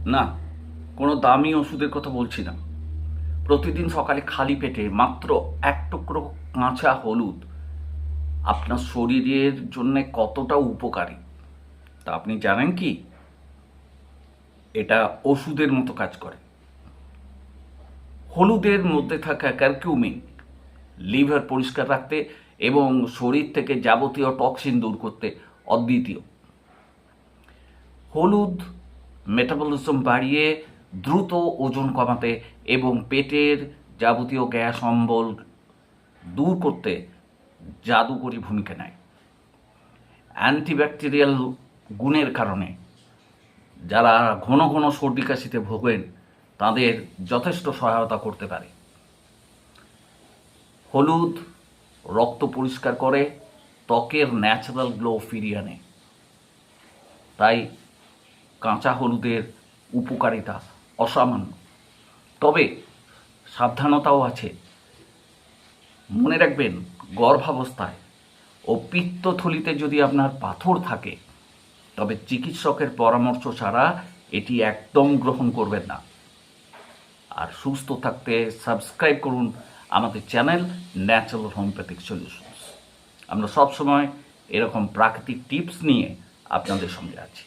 না, কোনো দামি ওষুধের কথা বলছি না। প্রতিদিন সকালে খালি পেটে মাত্র এক টুকরো কাঁচা হলুদ আপনার শরীরের জন্যে কতটা উপকারী তা আপনি জানেন কি? এটা ওষুধের মতো কাজ করে। হলুদের মধ্যে থাকা কারকিউমিন লিভার পরিষ্কার রাখতে এবং শরীর থেকে যাবতীয় টক্সিন দূর করতে অদ্বিতীয়। হলুদ মেটাবলিজম বাড়িয়ে দ্রুত ওজন কমাতে এবং পেটের যাবতীয় গ্যাস অম্বল দূর করতে জাদুকরী ভূমিকা নেয়। অ্যান্টিব্যাকটেরিয়াল গুণের কারণে যারা ঘন ঘন সর্দি কাশিতে ভোগেন তাদের যথেষ্ট সহায়তা করতে পারে। হলুদ রক্ত পরিষ্কার করে, ত্বকের ন্যাচারাল গ্লো ফিরিয়ে আনে। তাই কাঁচা হলুদের উপকারিতা অসামান্য। তবে সাবধানতাও আছে। মনে রাখবেন, গর্ভাবস্থায় ও পিত্তথলিতে যদি আপনার পাথর থাকে তবে চিকিৎসকের পরামর্শ ছাড়া এটি একদম গ্রহণ করবেন না। আর সুস্থ থাকতে সাবস্ক্রাইব করুন আমাদের চ্যানেল ন্যাচারাল হোমিওপ্যাথিক সলিউশনস। আমরা সবসময় এরকম প্রাকৃতিক টিপস নিয়ে আপনাদের সঙ্গে আছি।